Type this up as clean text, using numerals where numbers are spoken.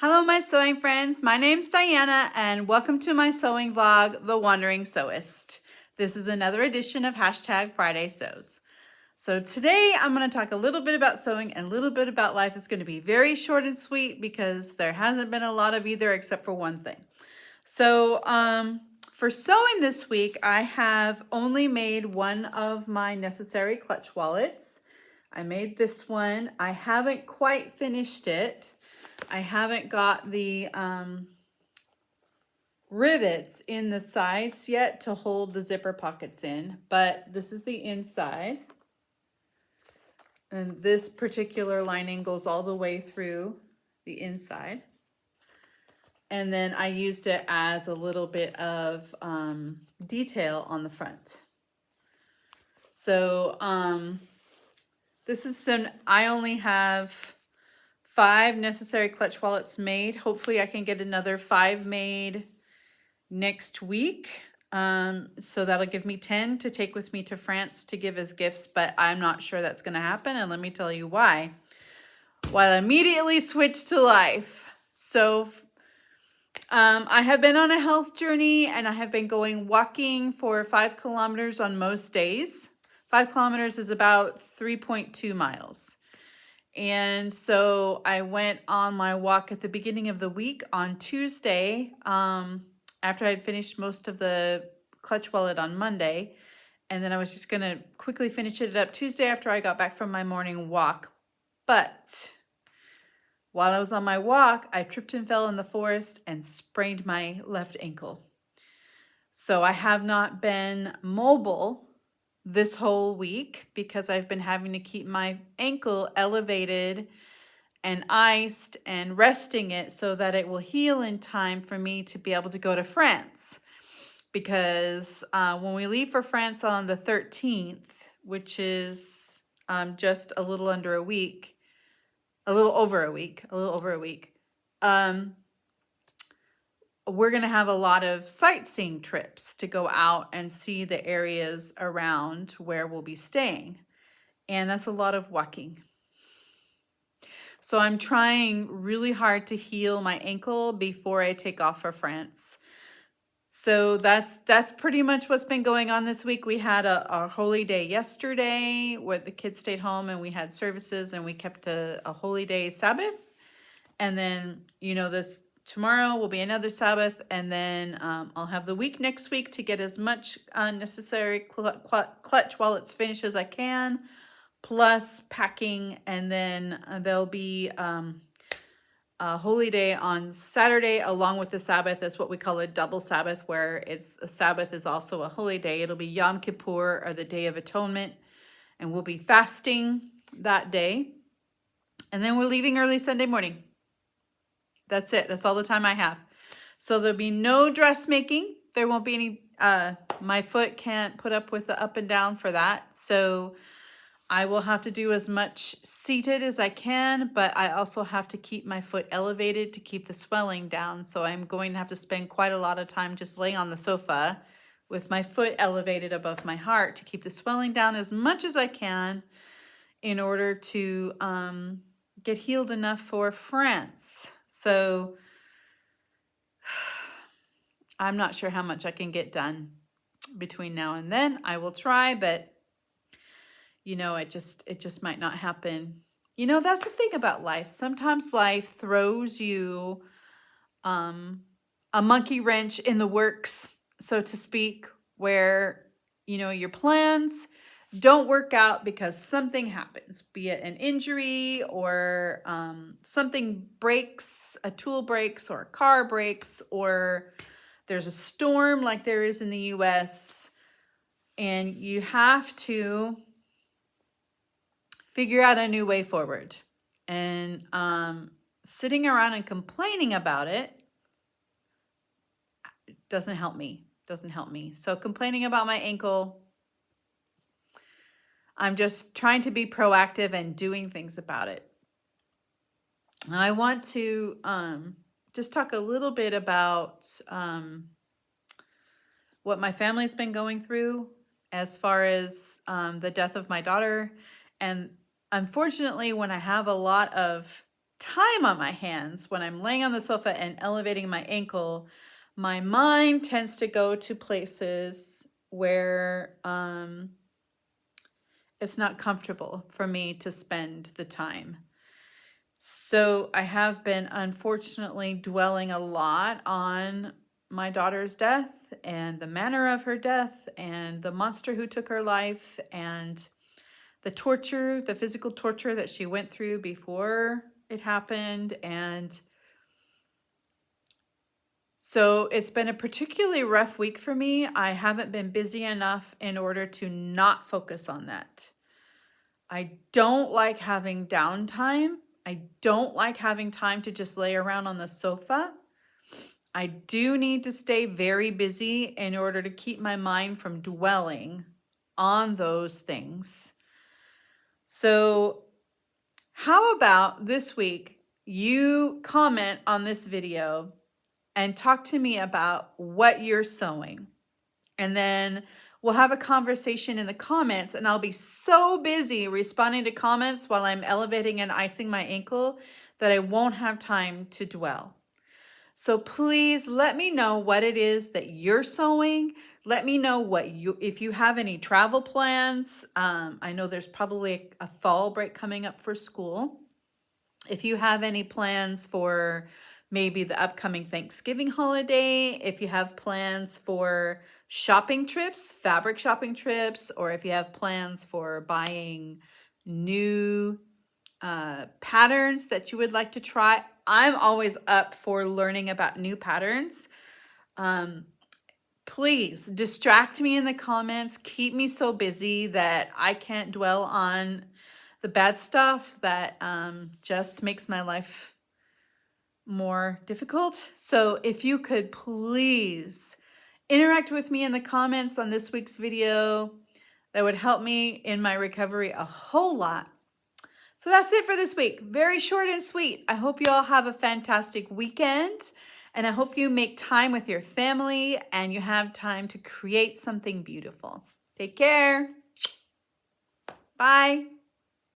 Hello, my sewing friends. My name's Diana, and welcome to my sewing vlog, The Wandering Sewist. This is another edition of #FridaySews. So today I'm going to talk a little bit about sewing and a little bit about life. It's going to be very short and sweet because there hasn't been a lot of either except for one thing. So for sewing this week, I have only made one of my necessary clutch wallets. I made this one. I haven't quite finished it. I haven't got the rivets in the sides yet to hold the zipper pockets in, but this is the inside. And this particular lining goes all the way through the inside. And then I used it as a little bit of detail on the front. So this is I only have 5 necessary clutch wallets made. Hopefully I can get another 5 made next week. So that'll give me 10 to take with me to France to give as gifts, but I'm not sure that's gonna happen, and let me tell you why. While I immediately switched to life. So I have been on a health journey, and I have been going walking for 5 kilometers on most days. 5 kilometers is about 3.2 miles. And so I went on my walk at the beginning of the week on Tuesday, after I had finished most of the clutch wallet on Monday. And then I was just going to quickly finish it up Tuesday after I got back from my morning walk. But while I was on my walk, I tripped and fell in the forest and sprained my left ankle. So I have not been mobile this whole week because I've been having to keep my ankle elevated and iced and resting it so that it will heal in time for me to be able to go to France. Because when we leave for France on the 13th, which is just a little under a week, a little over a week, we're going to have a lot of sightseeing trips to go out and see the areas around where we'll be staying. And that's a lot of walking. So I'm trying really hard to heal my ankle before I take off for France. So that's pretty much what's been going on this week. We had a holy day yesterday where the kids stayed home and we had services and we kept a holy day Sabbath. And then, this tomorrow will be another Sabbath, and then I'll have the week next week to get as much necessary clutch wallets finished as I can, plus packing, and then there'll be a holy day on Saturday along with the Sabbath. That's what we call a double Sabbath, where a Sabbath is also a holy day. It'll be Yom Kippur, or the Day of Atonement, and we'll be fasting that day. And then we're leaving early Sunday morning. That's it. That's all the time I have. So there'll be no dressmaking. There won't be any, my foot can't put up with the up and down for that. So I will have to do as much seated as I can, but I also have to keep my foot elevated to keep the swelling down. So I'm going to have to spend quite a lot of time just laying on the sofa with my foot elevated above my heart to keep the swelling down as much as I can in order to get healed enough for France. So I'm not sure how much I can get done between now and then. I will try, but it just might not happen. That's the thing about life. Sometimes life throws you a monkey wrench in the works, so to speak, where your plans don't work out because something happens, be it an injury or something breaks, a tool breaks or a car breaks, or there's a storm like there is in the US, and you have to figure out a new way forward. And sitting around and complaining about it doesn't help me. So complaining about my ankle, I'm just trying to be proactive and doing things about it. And I want to just talk a little bit about what my family's been going through as far as the death of my daughter. And unfortunately, when I have a lot of time on my hands, when I'm laying on the sofa and elevating my ankle, my mind tends to go to places where it's not comfortable for me to spend the time. So I have been unfortunately dwelling a lot on my daughter's death and the manner of her death and the monster who took her life and the torture, the physical torture that she went through before it happened. And so it's been a particularly rough week for me. I haven't been busy enough in order to not focus on that. I don't like having downtime. I don't like having time to just lay around on the sofa. I do need to stay very busy in order to keep my mind from dwelling on those things. So how about this week you comment on this video and talk to me about what you're sewing. And then we'll have a conversation in the comments, and I'll be so busy responding to comments while I'm elevating and icing my ankle that I won't have time to dwell. So please let me know what it is that you're sewing. Let me know if you have any travel plans. I know there's probably a fall break coming up for school. If you have any plans for maybe the upcoming Thanksgiving holiday, if you have plans for shopping trips, fabric shopping trips, or if you have plans for buying new patterns that you would like to try, I'm always up for learning about new patterns. Please distract me in the comments. Keep me so busy that I can't dwell on the bad stuff that just makes my life more difficult. So if you could please interact with me in the comments on this week's video, that would help me in my recovery a whole lot. So that's it for this week. Very short and sweet. I hope you all have a fantastic weekend, and I hope you make time with your family and you have time to create something beautiful. Take care. Bye.